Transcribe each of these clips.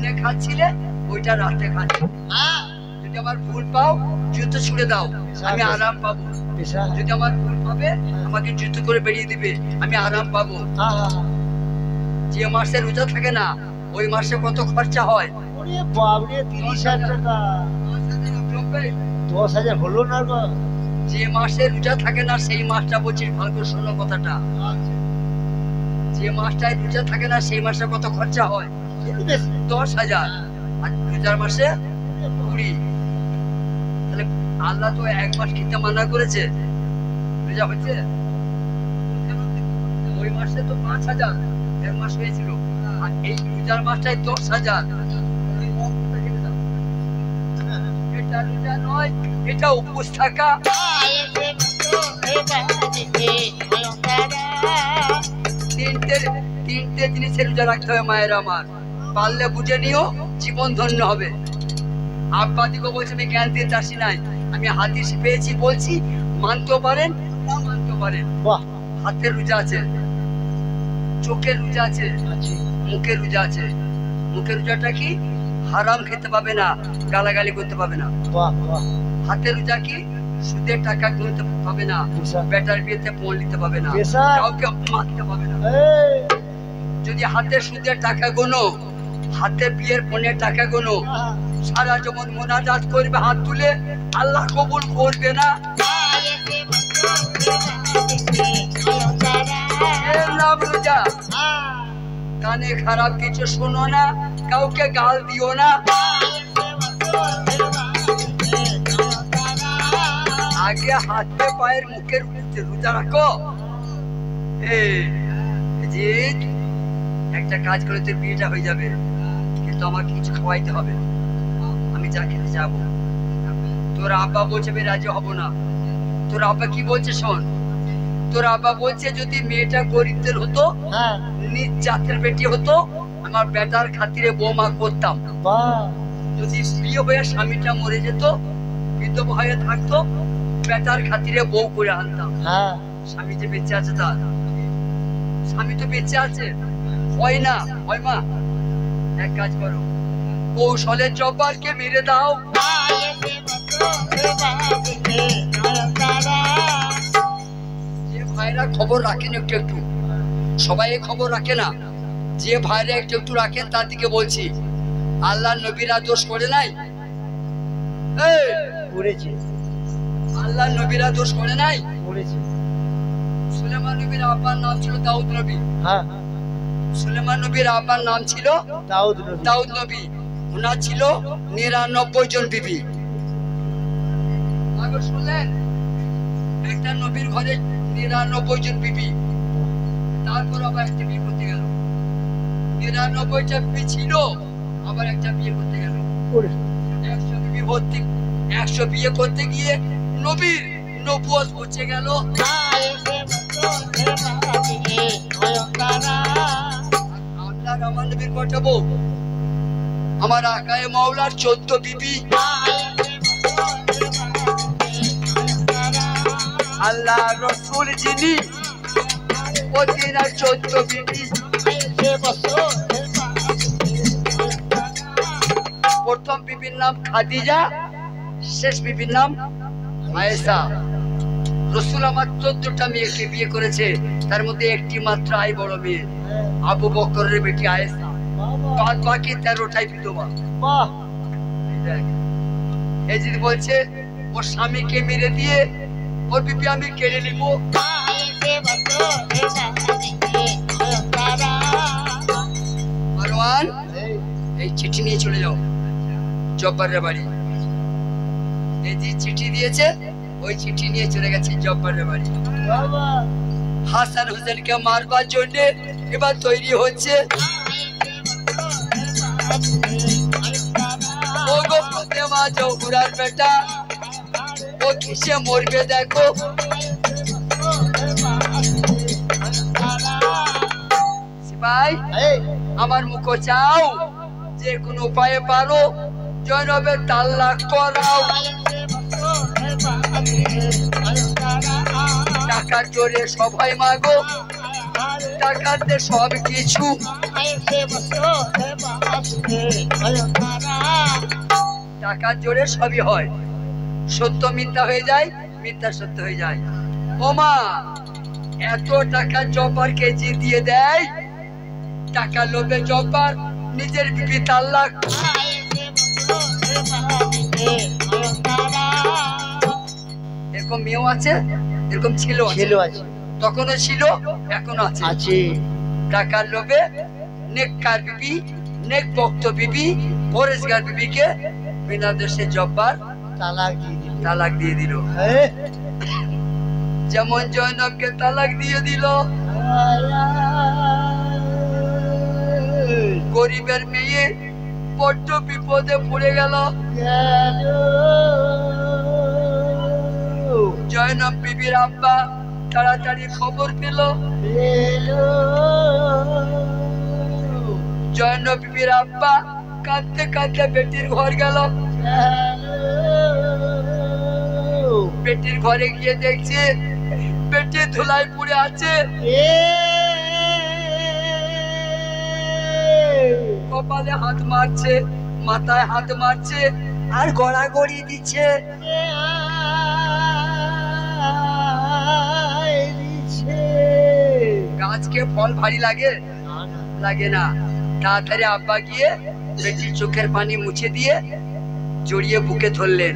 দিনে খাচ্ছিলে ওইটা রাতে খাচ্ছি। যদি আমার ভুল পাও জুতো ছুড়ে দাও, আমি আরাম পাবো। যদি আমার ভুল পাবে আমাকে জুতো করে বেরিয়ে দিবে, আমি আরাম পাবো। যে মাসে রোজা থাকে না ওই মাসে কত খরচা হয়? 30,000 টাকা। 10,000 হলো না গো। যে মাসে রোজা থাকে না সেই মাসটা বলছি, ভালো করে শোনো কথাটা। যে মাসটায় রোজা থাকে না সেই মাসে কত খরচা হয়? 10,000। আর রোজার মাসে 20। তাহলে আল্লাহ তো 1 মাস খেতে মানা করেছে, রোজা হচ্ছে। ওই মাসে তো 5,000 1 মাস হয়েছিল, আর এই রোজার মাসটায় 10,000। এটা রোজা নয়, এটা উপোস থাকা। তিনটে জিনিসের রোজা রাখতে হবে মায়ের আমার, পারলে বুঝে নিও, জীবন ধন্য হবে। আব্বাদিকে বলছে আমি জ্ঞান দিয়ে চাষি নাই, আমি হাদিস পেয়েছি বলছি, মানতেও পারেন না মানতেও পারেন। হাতের রোজা আছে, চোখের রোজা আছে, মুখের রোজা আছে। মুখের রোজাটা কি? হারাম খেতে পাবে না, গালাগালি করতে পাবে না। হাতের রোজা কি? সুদের টাকা গুনতে পাবে না, বেটার বিয়েতে পণ নিতে পাবে না, কাউকে মারতে পাবে না। যদি হাতে সুদের টাকা গোনো, হাতে বিয়ের পণের টাকা গোনো, সারা জীবন মোনাজাত করবে হাত তুলে, আল্লাহ কবুল করবে না। এর নাম রোজা। কানে খারাপ কিছু শোনো না, কাউকে গাল দিও না। আগে হাতে পায়ের মুখের রোজা রাখো। যে একটা কাজ করে তোর বিয়েটা হয়ে যাবে, কিন্তু আমাকে কিছু খাওয়াইতে হবে, আমি যা খেতে যাবো। তোর আব্বা বলছে আমি রাজি হব না। তোর আব্বা কি বলছে শোন, তোর আব্বা বলছে যদি মেয়েটা গরিবদের হতো, নিজ জাতের বেটি হতো, আমার বেটার খাতিরে বৌমা করতাম। যদি বিয়ে হয়ে স্বামীটা মরে যেত, বিধবা হয়ে থাকতো, বেটার খাতিরে বউ করে আনতাম। স্বামী যে বেঁচে আছে, তার স্বামী তো বেঁচে আছে, হয় না হয় মা? এক কাজ করো, কৌশলের জব্বারকে মেরে দাও। যে ভাইরা খবর রাখেন একটু একটু, সবাই খবর রাখে না, যে ভাইরা একটু একটু রাখেন তার দিকে বলছি, আল্লাহ নবীরা দোষ করে নাই? করেছে। আল্লাহ নবীরা দোষ করে নাই? করেছে। সুলেমান নবীর আব্বার নাম ছিল দাউদ নবী। সুলেমান নবীর আব্বার নাম ছিল দাউদ নবী। ওনার ছিল 99 জন বিবি। আগে শুনলেন, একটা নবীর ঘরে 99 জন বিবি, তারপর আবার একটা বিয়ে করতে গেল। 99টা বিবি ছিল, আবার একটা বিয়ে করতে গেল। 100 বিবি ভর্তি, 100 বিয়ে করতে গিয়ে নবীর নবুয়ত পৌঁছে গেল। আপনার আমার নবীর কটা বউ? আমার আকায়ে মাওলার 14 বিবি। আল্লাহ রসুল যিনি, ওদিনার 14 বিবি। প্রথম বিবির নাম খাদিজা, শেষ বিবির নাম আয়েশা। রসুল আমার 14টা মেয়েকে বিয়ে করেছে, তার মধ্যে একটি মাত্র আই বড় মেয়ে, আবু বকরের বেটি আয়েশা। বাদ বাকি 13টাই বিধবা। এই যদি বলছে ওর স্বামীকে মেরে দিয়ে ওর বিবি আমি কেড়ে নিব। মারওয়ান, এই চিঠি নিয়ে চলে যাও জব্বারের বাড়ি। এই যে চিঠি দিয়েছে, ওই চিঠি নিয়ে চলে গেছে জব্বারের বাড়ি। হাসান হোসেনকে মারবার জন্য এবার তৈরি হচ্ছে। ও গো ফাতেমা জহুরার বেটা, ও কিসে মরবে দেখো। সিপাই, আমার মুখ চাও, যে কোনো উপায়ে পারো জয়নবের তাল্লাক করাও। টাকার জোরে সবাই মাগো, টাকাতে সব কিছু। টাকার জোরে সবই হয়, সত্য মিথ্যা হয়ে যায়, মিথ্যা সত্য হয়ে যায়। ও মা, এত টাকা জব্বার কেজি দিয়ে দেয়, টাকা লোভে জব্বার নিজের বিবি তাল্লাক। এরকম মেয়েও আছে, এরকম ছিল আছে, তখনও ছিল, এখনো আছে। আছে। টাকার লোভে নেককার বিবি, নেক ভক্ত বিবি, পরেশগার বিবিকে বিনা দোষে জব্বার তালাক দিয়ে দিল। যেমন জয়নবকে তালাক দিয়ে দিল। গরিবের মেয়ে বড্ড বিপদে পড়ে গেল। জয়নব বিবির আব্বা তাড়াতাড়ি খবর পেল। জয়নব বিবির আব্বা কাঁদতে কাঁদতে বেটির ঘর গেল। বেটির ঘরে গিয়ে দেখছে বেটি ধুলায় পড়ে আছে, কপালে হাত মারছে, মাথায় হাত মারছে, আর গড়াগড়ি দিচ্ছে। গাছকে ফল ভারী লাগে? লাগে না। তাড়াতাড়ি আব্বা গিয়ে বেটির চোখের পানি মুছে দিয়ে জড়িয়ে বুকে ধরলেন।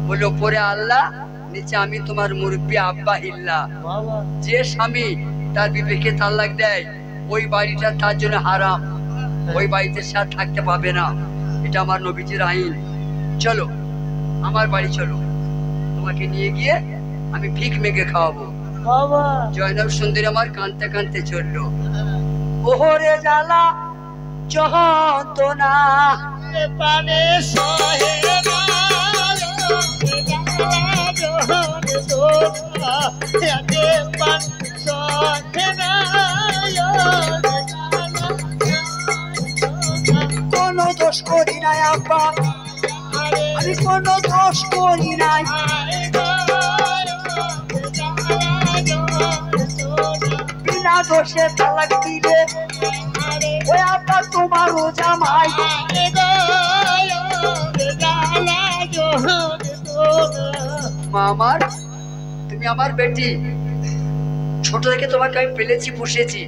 বলল, পরে আল্লাহ, নিচে আমি তোমার মুরব্বী আব্বা হিল্লা। যে স্বামী তার বিবেকে তালাক দেয়, ওই বাড়িটা তার জন্য হারাম, ওই বাড়িতে সে আর থাকতে পাবে না। এটা আমার নবীজির আইন। চলো আমার বাড়ি চলো, তোমাকে নিয়ে গিয়ে আমি ভিক মেঘে খাওয়াবো। জয়নব সুন্দরী আমার কাঁদতে কাঁদতে চললো। ওহরে জ্বালা যন্ত্রণা প্রাণে সহে কোনো দোষ করি নাই আব্বা, আমি কোনো দোষ করি নাই। বিনা দোষে তালাক দিলে ওই আব্বা তোমারও জামাই। মা আমার, তুমি আমার বেটি, ছোট থেকে তোমাকে আমি পেলেছি, পুষেছি,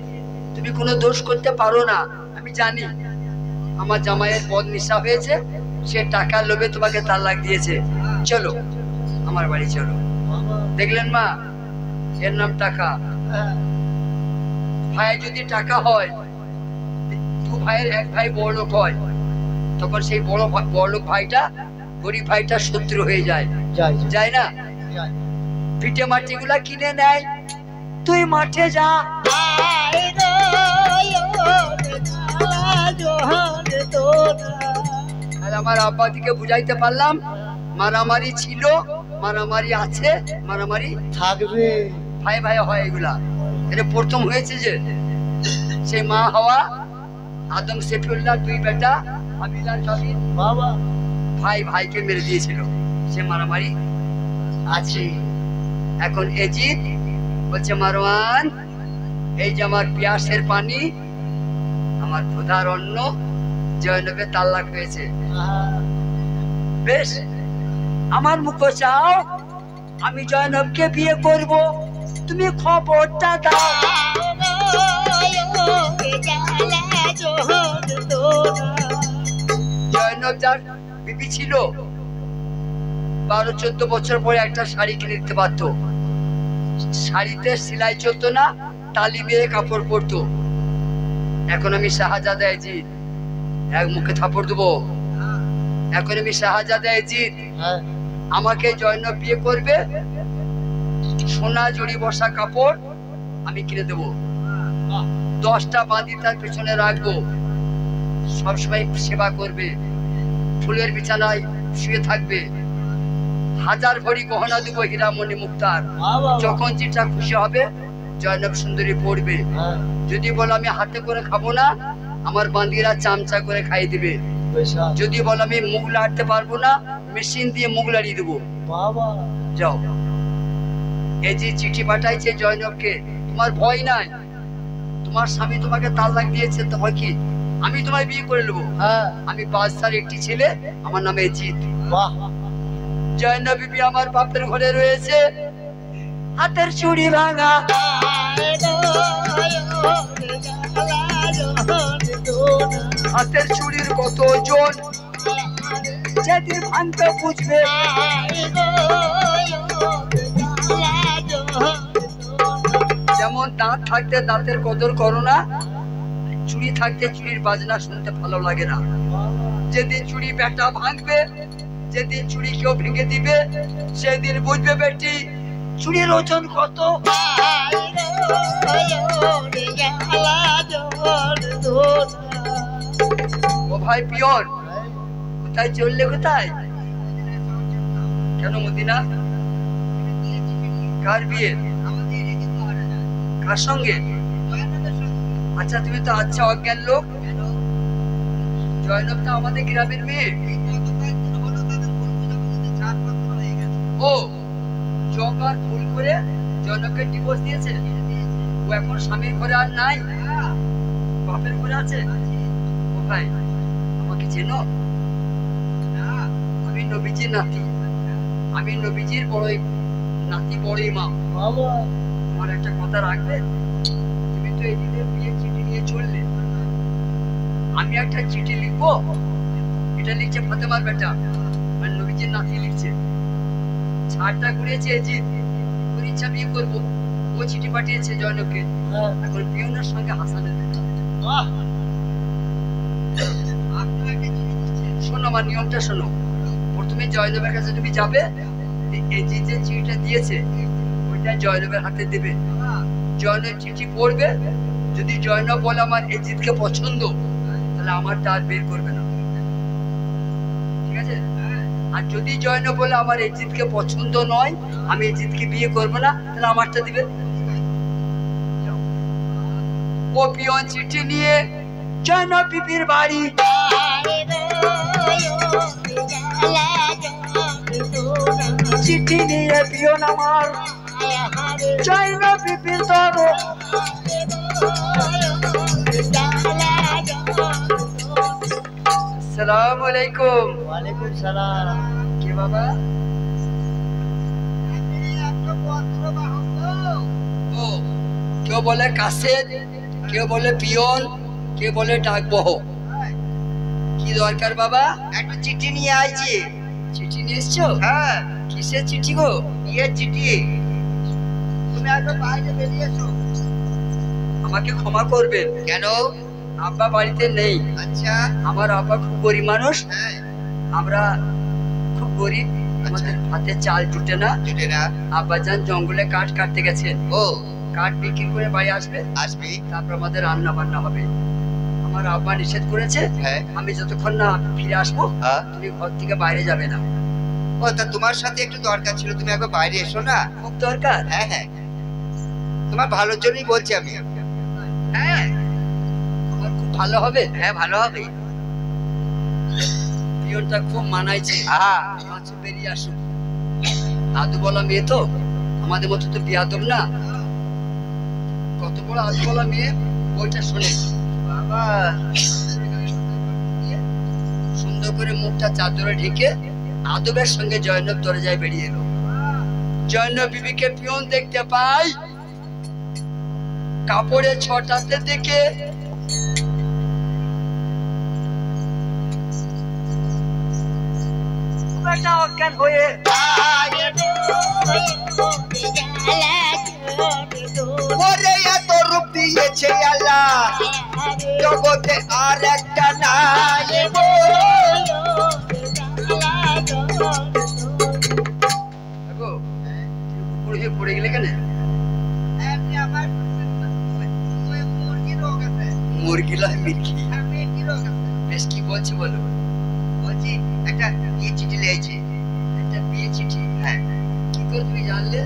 তুমি কোনো দোষ করতে পারো না। আমি জানি আমার জামাইয়ের বদনিশা হয়েছে, সে টাকার লোভে তোমাকে তালাক দিয়েছে। চলো আমার বাড়ি চলো। দেখলেন মা, এর নাম টাকা। ভাই যদি টাকা হয়, দু ভাইয়ের এক ভাই বড় লোক হয়, তখন সেই বড় লোক ভাইটা গরিব ভাইটা শত্রু হয়ে যায়, যায় না? পিঠে মাটি গুলা কিনে নেয়, তুই মাঠে যা। আমার আব্বা দিকে বুঝাইতে পারলাম, মারামারি ছিল, মারামারি আছে, মারামারি থাকবে। ভাই ভাই হয় এগুলা। এটা প্রথম হয়েছে যে সেই মা হওয়া আদম সেফিউল্লাহ দুই বেটা হাবিল আর কাবিল, বাবা ভাই ভাইকে মেরে দিয়েছিল, সে মারামারি আছে। এখন এজিদ বলছে, মারওয়ান, এই যে আমার পিয়াসের পানি, আমার ক্ষুধার অন্ন, জয়নবের তালাক হয়েছে, বেশ আমার মুখ চাও, আমি জয়নবকে বিয়ে করব, তুমি খবরটা দাও। জয়নব যার বিবি ছিল, 12-14 বছর পরে একটা শাড়ি কিনে দিতে পারতো। শাড়িতে সেলাই চলতো না, তালি মেরে কাপড় পরতো। এখন আমি শাহজাদা এজিদ, এক মুখে থাপড় দেবো। এখন আমি শাহজাদা এজিদ, আমাকে জয়নব বিয়ে করবে, সোনা জড়ি বসা কাপড় আমি কিনে দেবো, 10টা বাঁধি তার পেছনে রাখবো, সবসময় সেবা করবে, ফুলের বিছানায় শুয়ে থাকবে, 1000 ভরি গহনা দেবো, হীরামণি মুক্তার। যখন যেটা খুশি হবে জয়নব সুন্দরী পড়বে। যদি বলো আমি হাতে করে খাবো না, আমার বান্দিরা চামচা করে খাইয়ে দিবে। যদি বলো আমি মুখ লাড়তে পারবো না, মেশিন দিয়ে মুখ লাড়িয়ে দেবো। যাও। এই যে চিঠি পাঠাইছে জয়নবকে, তোমার ভয় নাই, তোমার স্বামী তোমাকে তালাক দিয়েছে, তোমার কি আমি তোমায় বিয়ে করে নেবো। হ্যাঁ আমি বাদশার একটি ছেলে, আমার নামে জিত। বাহ জয়নব বিবি আমার বাপের ঘরে রয়েছে, হাতের চুড়ি ভাঙা, হাতের চুড়ির কত ওজন, যেদিন ভাঙতে বুঝবে। যেমন দাঁত থাকতে দাঁতের কদর করো না, চুড়ি থাকতে চুড়ির বাজনা শুনতে ভালো লাগে না। যেদিন চুড়ি বেটা ভাঙবে, যেদিন চুড়ি কেউ ভেঙে দিবে, সেদিন বুঝবে বেটি চুড়ির ওজন কত। ও ভাই পিয়ন, কোথায় চললে কোথায়? কেন মদিনা? কার বিয়ে? কার সঙ্গে? আচ্ছা তুমি তো আচ্ছা অজ্ঞান লোক। জয়নব তো আমাদের গ্রামের মেয়ে। ও জবার ভুল করে জয়নবকে ডিভোর্স দিয়েছে। ও এখন স্বামীর ঘরে আর নাই, বাপের ঘরে আছে। ও ভাই আমাকে চেনো? আমি নবীজির নাতি, আমি নবীজির বড়ই নাতি, বড় ইমাম। আমার একটা কথা রাখবে? তুমি তো এদিকে বিয়ে চিঠি নিয়ে চললে, আমি একটা চিঠি লিখবো। এটা লিখছে ফাতেমার বেটা, মানে নবীজির নাতি লিখছে। ছাড়টা ঘুরেছে এজিদ, ওর ইচ্ছা বিয়ে করবো। ও চিঠি পাঠিয়েছে জয়নবকে। এখন পিয়নের সঙ্গে হাসানের দেখা। শোনো আমার নিয়মটা শোনো। প্রথমে জয়নবের কাছে তুমি যাবে, এজিদ যে চিঠিটা দিয়েছে ওইটা জয়নবের হাতে দেবে। জয়নব চিঠি পড়বে, যদি জয়নব বলে আমার এজিদকে পছন্দ, তাহলে আমার তার বের করবে না, ঠিক আছে? আর যদি জয়নব বলে আমার এজিদকে পছন্দ নয়, আমি এজিদকে বিয়ে করবো না, তাহলে আমারটা দিবে। ও পিয়ন চিঠি নিয়ে জয়নব বিবির বাড়ি। চিঠি নিয়ে পিয়ন আমার জয়নব বিবির দরে। আসসালামু আলাইকুম। ওয়ালাইকুম সালাম। কে বাবা? ও কেউ বলে কাসেদ, কেউ বলে পিয়ন, কেউ বলে ডাকবহ। কি দরকার বাবা? একটা চিঠি নিয়ে আইছি। চিঠি নিয়ে এসছো? হ্যাঁ কিসের চিঠি গো? বিয়ের চিঠি। তুমি একবার বাইরে বেরিয়ে এসো। আমাকে ক্ষমা করবেন। কেন? আব্বা বাড়িতে নেই। আচ্ছা। আমার আব্বা খুব গরিব মানুষ, হ্যাঁ আমরা খুব গরিব, আমাদের হাতে চাল জুটে না। জুটে না। আব্বা যান জঙ্গলে কাঠ কাটতে গেছেন। ও কাঠ বিক্রি করে বাড়ি আসবে, আসবি। তারপর আমাদের রান্না বান্না হবে। আমার আব্বা নিষেধ করেছে, হ্যাঁ আমি যতক্ষণ না ফিরে আসবো হ্যাঁ। তুমি ঘর থেকে বাইরে যাবে না। ও তা তোমার সাথে একটু দরকার ছিল, তুমি একবার বাইরে এসো না। খুব দরকার? হ্যাঁ হ্যাঁ, তোমার ভালোর জন্যই বলছি আমি। হ্যাঁ আমার খুব ভালো হবে। হ্যাঁ ভালো হবে। পিয়নটা খুব মানাইছে। আহা আচ্ছা বেরিয়ে আসুন। আদু বলা মেয়ে তো, আমাদের মতো তো বিয়াদব না। কত বড় আদু বলা মেয়ে, বইটা শোনে। বাবা সুন্দর করে মুখটা চাদরে ঢেকে আদবের সঙ্গে জয়নব দরজায় বেরিয়ে এলো। জয়নব বিবিকে পিয়ন দেখতে পাই, কাপড়ে ছটাতে দেখে বেটা অজ্ঞান হয়ে ওরে এত রূপ দিয়েছে আল্লাহ, জগতে আর একটা নাই গো। দেখো, উপরে হয়ে পড়ে গেলে কেন? মুরগি লয় মির্গি। বেশ কি বলছে বলো? বলছি একটা বিয়ে চিঠি লিয়েছি। একটা বিয়ে চিঠি? হ্যাঁ। কি করে তুমি জানলে?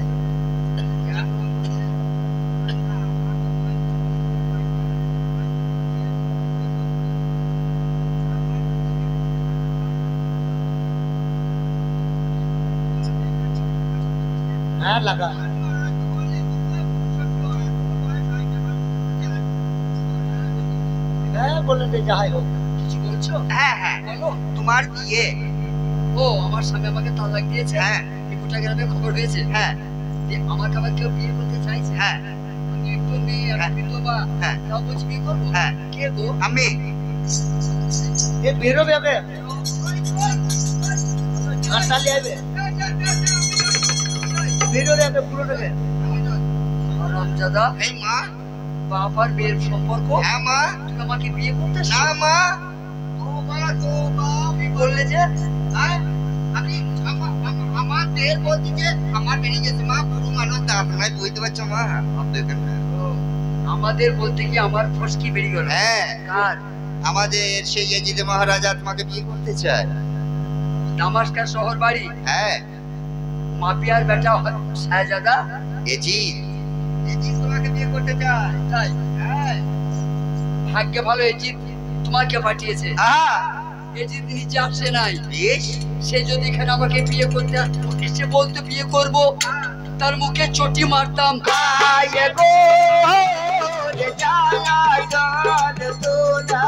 হ্যাঁ লাগা। হ্যাঁ বললেন যে যাই হোক। কিছু বলছো? হ্যাঁ হ্যাঁ, বলো। তোমার বিয়ে। ও, আমার স্বামী আমাকে তালাক দিয়েছে। হ্যাঁ এই গোটা গ্রামে খবর হয়েছে হ্যাঁ যে আমাকে আবার কেউ বিয়ে করতে চাইছে। হ্যাঁ আমি একটু মেয়ে, আমি হ্যাঁ। বিধবা। হ্যাঁ। তাও বলছি বিয়ে করবো। হ্যাঁ। কে গো? আমি এ বেরোবে আগে হাঁটালি আইবে বেরোবে আগে পুরোটাকে। হারামজাদা, এই মা। বাবার মেয়ের সম্পর্ক। হ্যাঁ মা। তুমি আমাকে বিয়ে করতে না এসছো? মা। তুমি বললে যে হ্যাঁ, আমি আমার দেহের বলছি যে আমার বেরিয়ে গেছে মা, পুরো মানুষ দাঁত নাই, বুঝতে পারছো মা? আমাদের বলতে কি আমার ফসকি বেরিয়ে গেল। হ্যাঁ, কার? আমাদের সেই এজিদে মহারাজা তোমাকে বিয়ে করতে চায়। দামাস্কার শহর বাড়ি। হ্যাঁ, মাপিয়ার বেটা শাহজাদা। এজিদ এজিদ তোমাকে বিয়ে করতে চায়। তাই? হ্যাঁ। ভাগ্যে ভালো এজিদ তোমাকে পাঠিয়েছে। আহা, এজিদ নিচে আসে নাই। বেশ। সে যদি এখানে আমাকে বিয়ে করতে এসে বলতো বিয়ে করব, তার মুখে চটি মারতাম। আয়ে গো রে জানা জান তোলা।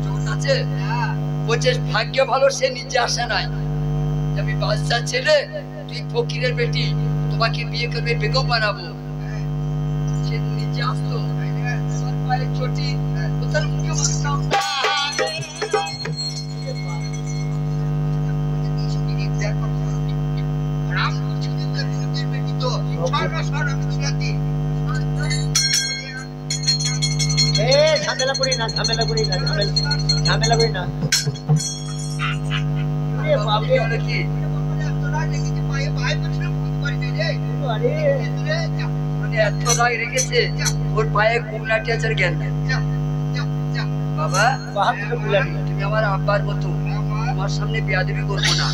জোর আছে? বলছে ভাগ্যে ভালো সে নিচে আসে নাই। আমি বাচ্চা ছেলে, তুই ফকিরের বেটি, তোমাকে বিয়ে করবে, বেগম বানাবো। সে নিচে আসতো, আমার পায়ে চটি, ও তার মুখে মারতাম। ঝামেলা করি না, ঝামেলা করি না, ঝামেলা করি না। বাবু হলো কি? মানে এত রাগ রেখেছে, ওর পায়ে গুমলাটি আছে জ্ঞান নেই। বাবা, তুমি আমার আব্বার মতো, তোমার সামনে বেয়াদবি করবো না।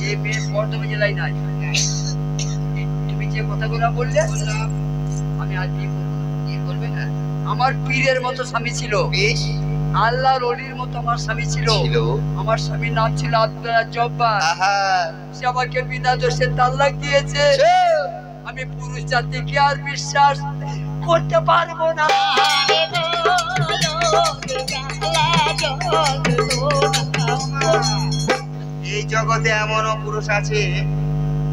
এই মেয়ে বর্ধমান জেলায় নাই। তুমি যে কথাগুলো বললে, আমি আর বিয়ে করবো না। বিয়ে করবে না? আমার পীরের মতো স্বামী ছিল, বেশ। আল্লাহর ওলির মতো আমার স্বামী ছিল। ছিল। আমার স্বামীর নাম ছিল আব্দুল্লাহ জব্বার। আহা, সে আমাকে বিনা দোষে তালাক দিয়েছে। আমি পুরুষ জাতিকে আর বিশ্বাস করতে পারবো না। এই জগতে এমনও পুরুষ আছে,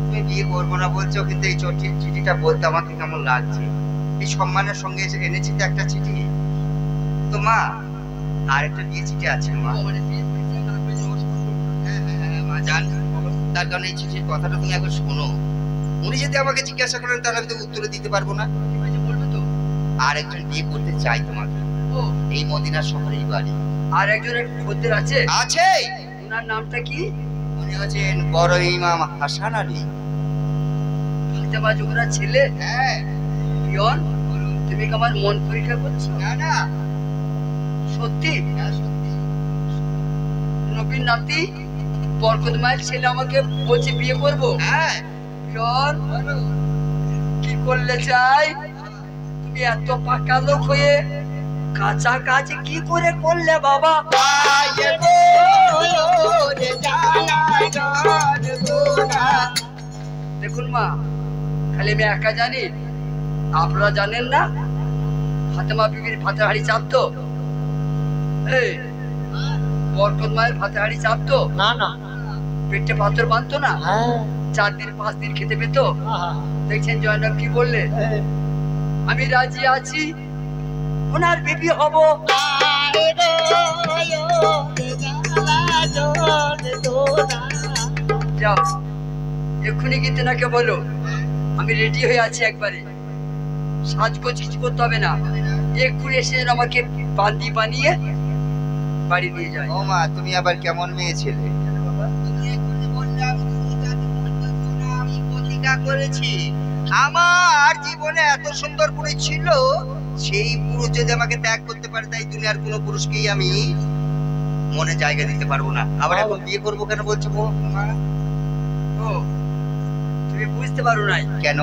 তুমি বিয়ে করবো না বলছো, কিন্তু এই চিঠিটা বলতে আমাকে কেমন লাগছে। এই সম্মানের সঙ্গে এসে এনেছি তো একটা চিঠি। তো মা, আর একটা বিয়ে চিঠি আছে মা। হ্যাঁ, মা জান, তার কারণে এই চিঠির কথাটা তুমি একবার শোনো। উনি যদি আমাকে জিজ্ঞাসা করেন তাহলে আমি তো উত্তরে দিতে পারবো না। বলবে তো? আর একজন বিয়ে করতে চাই তোমাকে, ও, এই মদিনার শহরেই বাড়ি। আর একজন খদ্দের আছে? আছে। ওনার নামটা কি? উনি হচ্ছেন বড় ইমাম হাসান আলী। ফাতেমা জোহরার ছেলে? হ্যাঁ। পিয়ন, তুমি কি আমার মন পরীক্ষা করছো? না না, সত্যি? হ্যাঁ, সত্যি। নবীর নাতি বরকত মায়ের ছেলে আমাকে বলছে বিয়ে করবো। হ্যাঁ। পিয়ন, কি করলে চাই? তুমি এত পাকা লোক হয়ে কাঁচা কাজ কি করে করলে বাবা? দেখুন মা, খালি আমি একা জানি, আপনারা জানেন না? ফাতেমা বিবির ভাতের হাড়ি চাপতো, এই বরকত মায়ের ভাতের হাড়ি চাপতো না না। পেটে পাথর বাঁধতো না? হ্যাঁ। 4 দিন 5 দিন খেতে পেত। দেখছেন জয়নব কি বললে? আমি রাজি আছি, ওনার বিবি হব। যাও, এক্ষুনি কিন্তু নাকে বলো আমি রেডি হয়ে আছি। একবারে সাজগোজ কিছু করতে হবে না, এক্ষুনি এসে যেন আমাকে বান্দি বানিয়ে বাড়ি নিয়ে যায়। ও মা, তুমি আবার কেমন মেয়ে ছেলে? আমি প্রতিজ্ঞা করেছি, আমার জীবনে এত সুন্দর পুরুষ ছিল, সেই পুরুষ যদি আমাকে ত্যাগ করতে পারে, তাই দুনিয়ার কোনো পুরুষকেই আমি মনে জায়গা দিতে পারবো না। আবার এখন বিয়ে করবো কেন বলছো মা? ও, তুমি বুঝতে পারো নাই? কেন?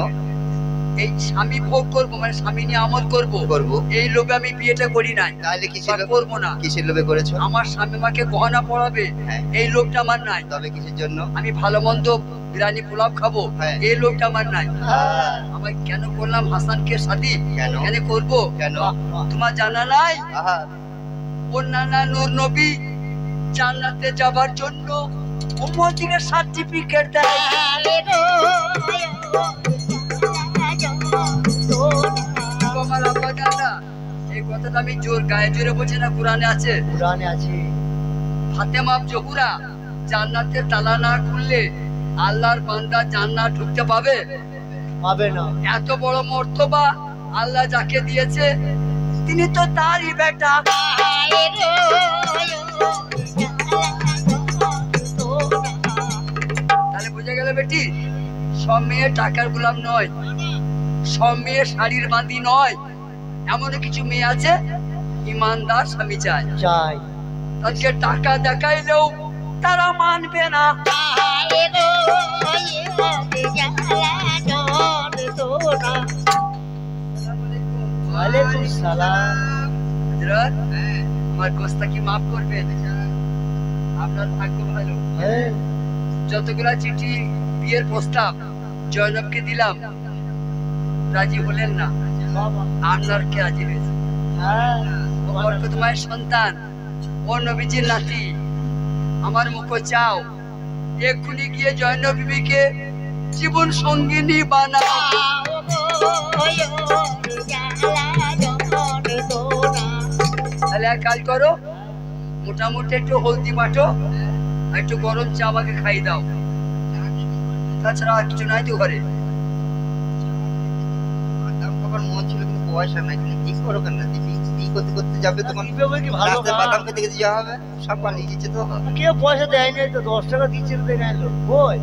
এই স্বামী ভোগ করবো, মানে স্বামী নিয়ে আমল করবো, করবো। এই লোভে আমি বিয়েটা করি নাই, তাহলে বা কিসের করবো না। কিসের লোভে করেছো? আমার স্বামী আমাকে গহনা পরাবে, হ্যাঁ। এই লোভটা আমার নাই। তবে কিসের জন্য? আমি ভালো মন্দ বিরিয়ানি পোলাও খাবো, হ্যাঁ। এই লোভটা আমার নাই। হ্যাঁ। আমার কেন করলাম হাসানকে শাদি? কেন? কেন করবো? কেন? তোমার জানা নাই? আহা, অন্যান্য নূর নবী জান্নাতে যাবার জন্য উম্মতিকে সার্টিফিকেট দেয়। আমার আব্বা জানা, এই কথাটা আমি জোর গায়ে জোরে বলছি না, কোরআনে আছে। পুরাণে আছে। ফাতেমা জহুরা জান্নাতের তালা না খুললে আল্লাহর বান্দা জান্নাত ঢুকতে পাবে? পাবে না। এত বড় মর্তবা আল্লাহ যাকে দিয়েছে তিনি তো তারই বেটা। তাহলে বুঝে গেল বেটি, সব মেয়ে টাকার গোলাম নয়, সব মেয়ে শাড়ির বাঁধি নয়। এমন কিছু মেয়ে আছে ইমানদার স্বামী চায়, চাই। তাদেরকে টাকা দেখাইলেও তারা মানবে না। ওয়ালাইকুম সালাম। হযরত, আমার গোস্তা কি মাফ করবেন? আপনার ভাগ্য ভালো। হ্যাঁ, যতগুলা চিঠি বিয়ের প্রস্তাব জয়নবকে দিলাম, রাজি হলেন না। বাবা। আপনার কে রাজি হয়েছে? হ্যাঁ, ওর তো তোমার সন্তান, ও নবীজির নাতি। আমার মুখ চাও, এক্ষুনি গিয়ে জয়নব বিবিকে জীবন সঙ্গিনী বানাও। তাহলে এক কাজ করো, মোটামুটি একটু হলদি বাটো আর একটু গরম চা আমাকে খাই দাও, তাছাড়া আর কিছু নাই তো ঘরে। বাদাম খাবার মন ছিল কিন্তু পয়সা নাই। তুমি কি করো কেন? বিয়ে করতে করতে যাবে তোমার দিবে বলে কি ভালো রাস্তায় কাজ? বাদাম খেতে খেতে যাওয়া হবে, সব পালিয়ে গেছে তো। কেউ পয়সা দেয় নাই তো, 10 টাকা দিচ্ছে তো দেয় নাই লোক। বই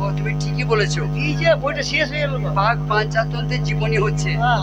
ও তুমি ঠিকই বলেছো, কি যে বইটা শেষ হয়ে গেল। পাক পাঞ্চাতন্ত্রের জীবনী হচ্ছে। হ্যাঁ।